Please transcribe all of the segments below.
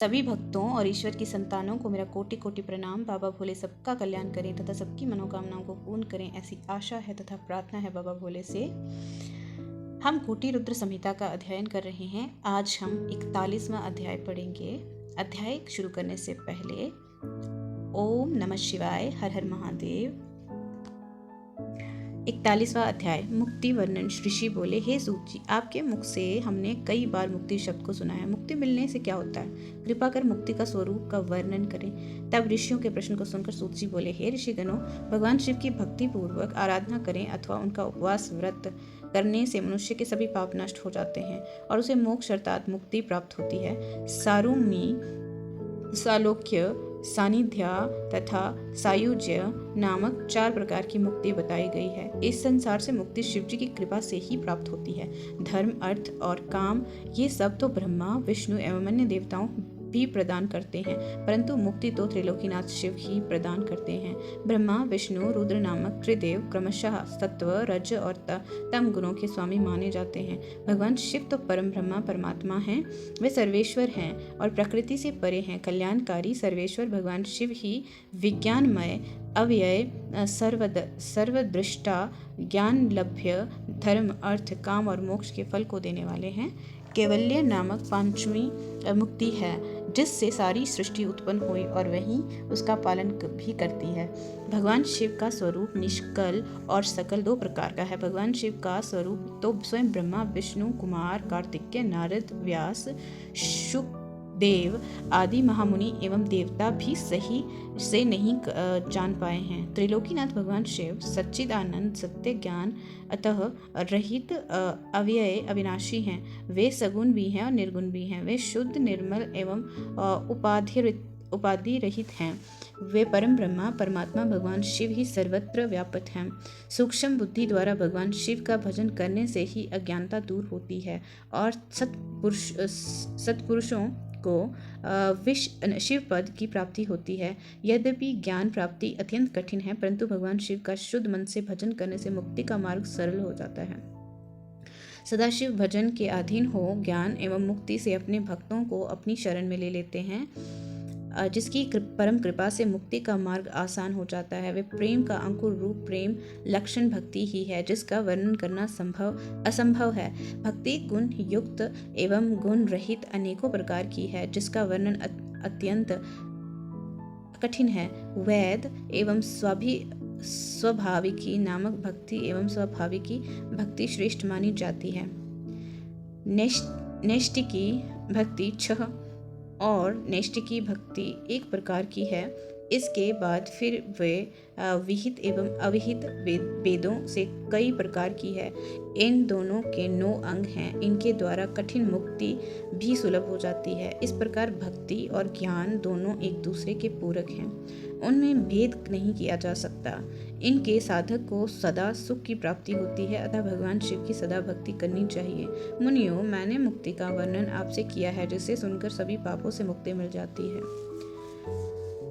सभी भक्तों और ईश्वर की संतानों को मेरा कोटि कोटि प्रणाम। बाबा भोले सबका कल्याण करें तथा सबकी मनोकामनाओं को पूर्ण करें, ऐसी आशा है तथा प्रार्थना है बाबा भोले से। हम कोटि रुद्र संहिता का अध्ययन कर रहे हैं। आज हम 41वां अध्याय पढ़ेंगे। अध्याय शुरू करने से पहले ओम नमः शिवाय, हर हर महादेव। 41वां अध्याय मुक्ति वर्णन। ऋषि बोले, हे सूत जी, आपके मुख से हमने कई बार मुक्ति शब्द को सुना है। मुक्ति मिलने से क्या होता है? कृपा कर मुक्ति का स्वरूप का वर्णन करें। तब ऋषियों के प्रश्न को सुनकर सूत जी बोले, हे ऋषिगणों, भगवान शिव की भक्ति पूर्वक आराधना करें अथवा उनका उपवास व्रत करने से मनुष्य के सभी पाप नष्ट हो जाते हैं और उसे मोक्ष अर्थात मुक्ति प्राप्त होती है। सारूमी, सालोक्य, सानिध्या तथा सायुज्य नामक 4 प्रकार की मुक्ति बताई गई है। इस संसार से मुक्ति शिव जी की कृपा से ही प्राप्त होती है। धर्म, अर्थ और काम ये सब तो ब्रह्मा, विष्णु एवं अन्य देवताओं भी प्रदान करते हैं, परंतु मुक्ति तो त्रिलोकीनाथ शिव ही प्रदान करते हैं। ब्रह्मा, विष्णु, रुद्र नामक त्रिदेव क्रमशः सत्व, रज और तम गुणों के स्वामी माने जाते हैं। भगवान शिव तो परम ब्रह्मा परमात्मा हैं। वे सर्वेश्वर हैं और प्रकृति से परे हैं। कल्याणकारी सर्वेश्वर भगवान शिव ही विज्ञानमय, अव्यय, सर्वदृष्टा, ज्ञान लभ्य, धर्म, अर्थ, काम और मोक्ष के फल को देने वाले हैं। कैवल्य नामक 5वीं मुक्ति है, जिससे सारी सृष्टि उत्पन्न हुई और वही उसका पालन भी करती है। भगवान शिव का स्वरूप निष्कल और सकल 2 प्रकार का है। भगवान शिव का स्वरूप तो स्वयं ब्रह्मा, विष्णु, कुमार, कार्तिकेय, नारद, व्यास, शुक देव आदि महामुनि एवं देवता भी सही से नहीं जान पाए हैं। त्रिलोकीनाथ भगवान शिव सच्चिदानंद, सत्य, ज्ञान अतः रहित, अव्यय, अविनाशी हैं। वे सगुण भी हैं और निर्गुण भी हैं। वे शुद्ध, निर्मल एवं उपाधि रहित हैं। वे परम ब्रह्मा परमात्मा भगवान शिव ही सर्वत्र व्यापक हैं। सूक्ष्म बुद्धि द्वारा भगवान शिव का भजन करने से ही अज्ञानता दूर होती है और सत्पुरुषों को शिव पद की प्राप्ति होती है। यद्यपि ज्ञान प्राप्ति अत्यंत कठिन है, परंतु भगवान शिव का शुद्ध मन से भजन करने से मुक्ति का मार्ग सरल हो जाता है। सदाशिव भजन के अधीन हो ज्ञान एवं मुक्ति से अपने भक्तों को अपनी शरण में ले लेते हैं, जिसकी परम कृपा से मुक्ति का मार्ग आसान हो जाता है। वे प्रेम का अंकुर रूप प्रेम लक्षण भक्ति ही है, जिसका वर्णन करना असंभव है। भक्ति गुण युक्त एवं गुण रहित अनेकों प्रकार की है, जिसका वर्णन अत्यंत कठिन है। वैद एवं स्वाभाविकी नामक भक्ति एवं स्वाभाविकी भक्ति श्रेष्ठ मानी जाती है। नैष्टिकी भक्ति 6 और नैष्टिकी भक्ति 1 प्रकार की है। इसके बाद फिर वे विहित एवं अविहित वेदों से कई प्रकार की है। इन दोनों के 9 अंग हैं। इनके द्वारा कठिन मुक्ति भी सुलभ हो जाती है। इस प्रकार भक्ति और ज्ञान दोनों एक दूसरे के पूरक हैं, उनमें भेद नहीं किया जा सकता। इनके साधक को सदा सुख की प्राप्ति होती है, अतः भगवान शिव की सदा भक्ति करनी चाहिए। मुनियों, मैंने मुक्ति का वर्णन आपसे किया है, जिसे सुनकर सभी पापों से मुक्ति मिल जाती है।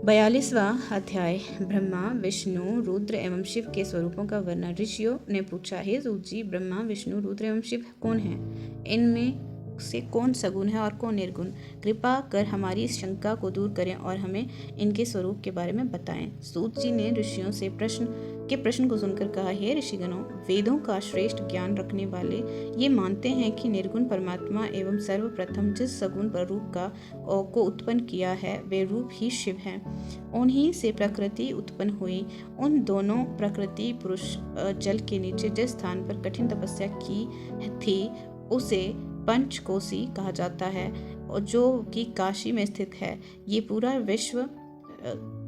42वां अध्याय ब्रह्मा, विष्णु, रुद्र एवं शिव के स्वरूपों का वर्णन। ऋषियों ने पूछा, हे सूत जी, ब्रह्मा, विष्णु, रुद्र एवं शिव कौन हैं? इनमें से कौन सगुण है और कौन निर्गुण? कृपा कर हमारी इस शंका को दूर करें और हमें इनके स्वरूप के बारे में बताएं। सूत जी ने ऋषियों से प्रश्न को सुनकर कहा, हे ऋषिगणों, वेदों का श्रेष्ठ ज्ञान रखने वाले ये मानते हैं कि निर्गुण परमात्मा एवं सर्वप्रथम जिस सगुण रूप को उत्पन्न किया है, वे रूप ही शिव हैं। उन्हीं से प्रकृति उत्पन्न हुई। उन दोनों प्रकृति पुरुष जल के नीचे जिस स्थान पर कठिन तपस्या की थी, उसे पंचकोशी कहा जाता है, जो कि काशी में स्थित है। ये पूरा विश्व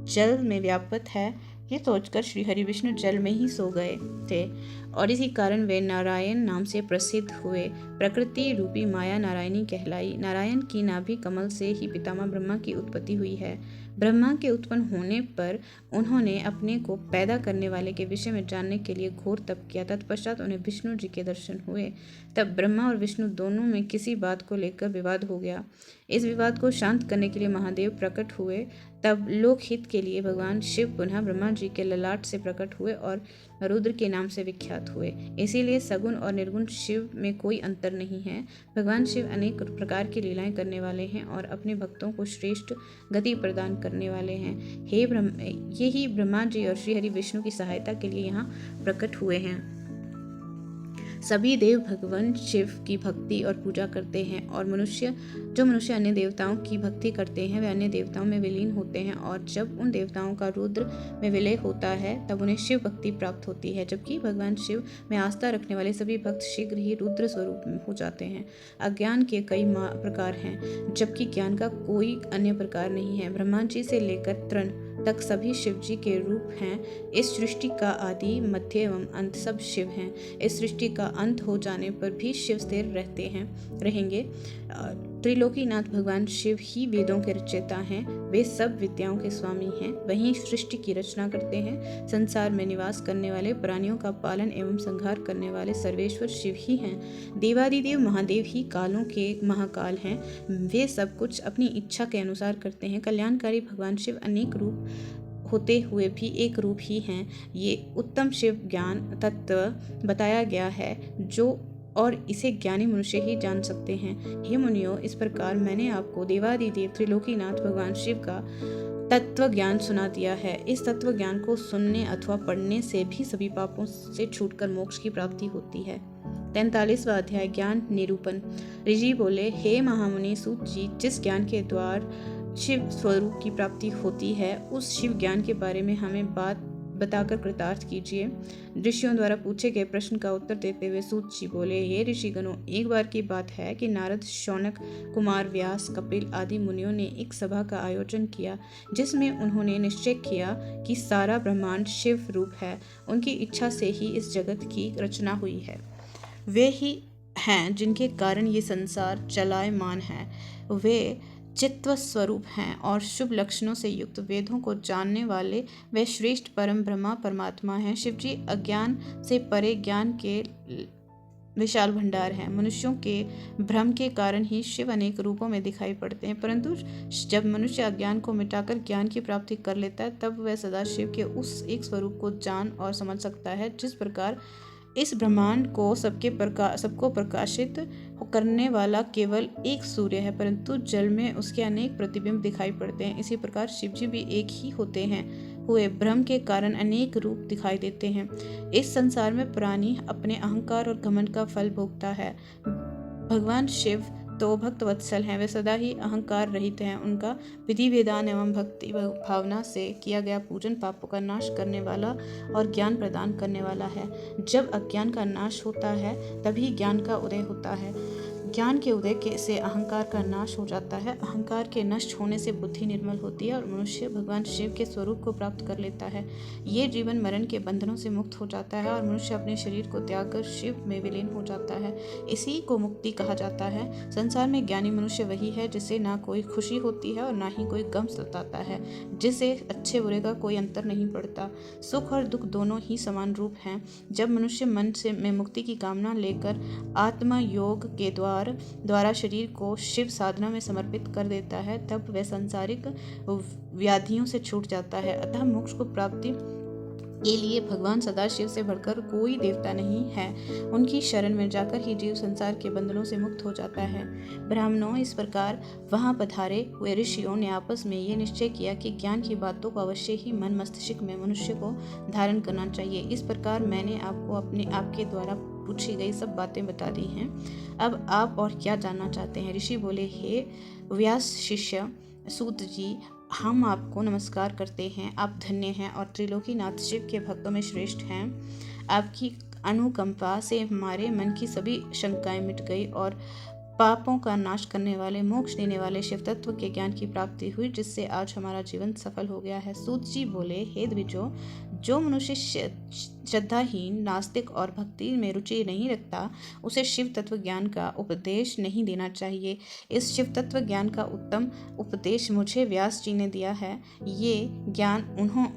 जल में व्याप्त है। ये सोचकर श्री हरि विष्णु जल में ही सो गए थे और इसी कारण वे नारायण नाम से प्रसिद्ध हुए। प्रकृति रूपी माया नारायणी कहलाई। नारायण की नाभि कमल से ही पितामह ब्रह्मा की उत्पत्ति हुई है। ब्रह्मा के उत्पन्न होने पर उन्होंने अपने को पैदा करने वाले के विषय में जानने के लिए घोर तप किया। तत्पश्चात उन्हें विष्णु जी के दर्शन हुए। तब ब्रह्मा और विष्णु दोनों में किसी बात को लेकर विवाद हो गया। इस विवाद को शांत करने के लिए महादेव प्रकट हुए। तब लोकहित के लिए भगवान शिव पुनः ब्रह्मा जी के ललाट से प्रकट हुए और रुद्र के नाम से विख्यात हुए। इसीलिए सगुण और निर्गुण शिव में कोई अंतर नहीं है। भगवान शिव अनेक प्रकार की लीलाएं करने वाले हैं और अपने भक्तों को श्रेष्ठ गति प्रदान करने वाले हैं। यही ब्रह्मा जी और श्री हरि विष्णु की सहायता के लिए यहाँ प्रकट हुए हैं। सभी देव भगवान शिव की भक्ति और पूजा करते हैं और मनुष्य अन्य देवताओं की भक्ति करते हैं वे अन्य देवताओं में विलीन होते हैं, और जब उन देवताओं का रुद्र में विलय होता है तब उन्हें शिव भक्ति प्राप्त होती है। जबकि भगवान शिव में आस्था रखने वाले सभी भक्त शीघ्र ही रुद्र स्वरूप हो जाते हैं। अज्ञान के कई प्रकार हैं, जबकि ज्ञान का कोई अन्य प्रकार नहीं है। ब्रह्मा जी से लेकर तृण तक सभी शिव जी के रूप हैं। इस सृष्टि का आदि, मध्य एवं अंत सब शिव हैं। इस सृष्टि का अंत हो जाने पर भी शिव स्थिर रहेंगे। त्रिलोकीनाथ भगवान शिव ही वेदों के रचयिता हैं। वे सब विद्याओं के स्वामी हैं। वही सृष्टि की रचना करते हैं। संसार में निवास करने वाले प्राणियों का पालन एवं संहार करने वाले सर्वेश्वर शिव ही हैं। देवादिदेव महादेव ही कालों के महाकाल हैं। वे सब कुछ अपनी इच्छा के अनुसार करते हैं। कल्याणकारी भगवान शिव अनेक रूप होते हुए भी एक रूप ही हैं। ये उत्तम शिव ज्ञान तत्व बताया गया है जो और इसे ज्ञानी मनुष्य ही जान सकते हैं। हे मुनियों, इस प्रकार मैंने आपको देवादिदेव त्रिलोकीनाथ भगवान शिव का तत्व ज्ञान सुना दिया है। इस तत्व ज्ञान को सुनने अथवा पढ़ने से भी सभी पापों से छूटकर मोक्ष की प्राप्ति होती है। 43वां अध्याय ज्ञान निरूपण। ऋषि बोले, हे महामुनि सूत जी, जिस ज्ञान के द्वार शिव स्वरूप की प्राप्ति होती है उस शिव ज्ञान के बारे में हमें बात बताकर कृतार्थ कीजिए। ऋषियों द्वारा पूछे गए प्रश्न का उत्तर देते हुए सूत जी बोले, हे ऋषिगणों, एक बार की बात है कि नारद, शौनक कुमार, व्यास, कपिल आदि मुनियों ने एक सभा का आयोजन किया जिसमें उन्होंने निश्चय किया कि सारा ब्रह्मांड शिव रूप है। उनकी इच्छा से ही इस जगत की रचना हुई है। वे ही हैं जिनके कारण ये संसार चलायमान है। वे चित्त स्वरूप हैं और शुभ लक्षणों से युक्त वेदों को जानने वाले वे श्रेष्ठ परम ब्रह्मा परमात्मा हैं। शिवजी अज्ञान से परे ज्ञान के विशाल भंडार हैं। मनुष्यों के भ्रम के कारण ही शिव अनेक रूपों में दिखाई पड़ते हैं, परंतु जब मनुष्य अज्ञान को मिटाकर ज्ञान की प्राप्ति कर लेता है तब वह सदा शिव के उस एक स्वरूप को जान और समझ सकता है। जिस प्रकार इस ब्रह्मांड को सबको प्रकाशित करने वाला केवल एक सूर्य है, परंतु जल में उसके अनेक प्रतिबिंब दिखाई पड़ते हैं, इसी प्रकार शिवजी भी एक ही होते हैं हुए भ्रम के कारण अनेक रूप दिखाई देते हैं। इस संसार में प्राणी अपने अहंकार और घमंड का फल भोगता है। भगवान शिव तो भक्त वत्सल हैं। वे सदा ही अहंकार रहित हैं। उनका विधि विधान एवं भक्ति भावना से किया गया पूजन पापों का नाश करने वाला और ज्ञान प्रदान करने वाला है। जब अज्ञान का नाश होता है तभी ज्ञान का उदय होता है। ज्ञान के उदय से अहंकार का नाश हो जाता है। अहंकार के नष्ट होने से बुद्धि निर्मल होती है और मनुष्य भगवान शिव के स्वरूप को प्राप्त कर लेता है। ये जीवन मरण के बंधनों से मुक्त हो जाता है और मनुष्य अपने शरीर को त्याग कर शिव में विलीन हो जाता है। इसी को मुक्ति कहा जाता है। संसार में ज्ञानी मनुष्य वही है जिसे ना कोई खुशी होती है और ना ही कोई गम सताता है, जिसे अच्छे बुरे का कोई अंतर नहीं पड़ता। सुख और दुख दोनों ही समान रूप हैं। जब मनुष्य मन में मुक्ति की कामना लेकर आत्म योग के द्वारा शरीर को शिव साधना में समर्पित कर देता है तब वह सांसारिक व्याधियों से छूट जाता है। अतः मोक्ष को प्राप्ति के लिए भगवान सदाशिव से बढ़कर कोई देवता नहीं है। उनकी शरण में जाकर ही जीव संसार के बंधनों से मुक्त हो जाता है। ब्राह्मणों, इस प्रकार वहां पधारे हुए ऋषियों ने आपस में ये निश्चय किया कि ज्ञान की बातों को अवश्य ही मन मस्तिष्क में मनुष्य को धारण करना चाहिए। इस प्रकार मैंने आपको आपके द्वारा पूछी गई सब बातें बता दी हैं। अब आप और क्या जानना चाहते हैं? ऋषि बोले, हे व्यास शिष्य सूत जी, हम आपको नमस्कार करते हैं। आप धन्य हैं और त्रिलोकीनाथ शिव के भक्तों में श्रेष्ठ हैं। आपकी अनुकंपा से हमारे मन की सभी शंकाएं मिट गई और पापों का नाश करने वाले, मोक्ष देने वाले शिव तत्व के ज्ञान की प्राप्ति हुई, जिससे आज हमारा जीवन सफल हो गया है। सूत जी बोले, हे द्विजो, जो मनुष्य श्रद्धाहीन, नास्तिक और भक्ति में रुचि नहीं रखता, उसे शिव तत्व ज्ञान का उपदेश नहीं देना चाहिए। इस शिव तत्व ज्ञान का उत्तम उपदेश मुझे व्यास जी ने दिया है। ये ज्ञान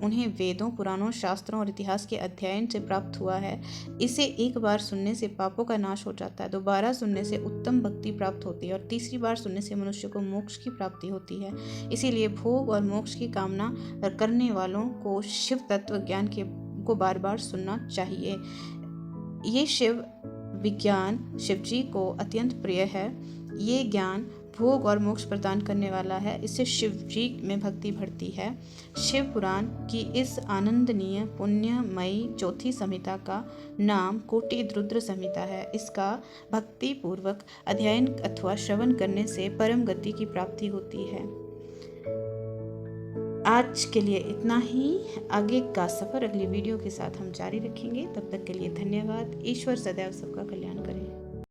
उन्हें वेदों, पुराणों, शास्त्रों और इतिहास के अध्ययन से प्राप्त हुआ है। इसे एक बार सुनने से पापों का नाश हो जाता है, दोबारा सुनने से उत्तम भक्ति प्राप्त होती है और तीसरी बार सुनने से मनुष्य को मोक्ष की प्राप्ति होती है। इसीलिए भोग और मोक्ष की कामना करने वालों को शिव तत्व ज्ञान को बार बार सुनना चाहिए। ये शिव विज्ञान शिव जी को अत्यंत प्रिय है। ये ज्ञान भोग और मोक्ष प्रदान करने वाला है। इससे शिव जी में भक्ति बढ़ती है। शिव पुराण की इस आनंदनीय पुण्यमयी चौथी संहिता का नाम कोटि रुद्र संहिता है। इसका भक्ति पूर्वक अध्ययन अथवा श्रवण करने से परम गति की प्राप्ति होती है। आज के लिए इतना ही। आगे का सफ़र अगली वीडियो के साथ हम जारी रखेंगे। तब तक के लिए धन्यवाद। ईश्वर सदैव सबका कल्याण करे।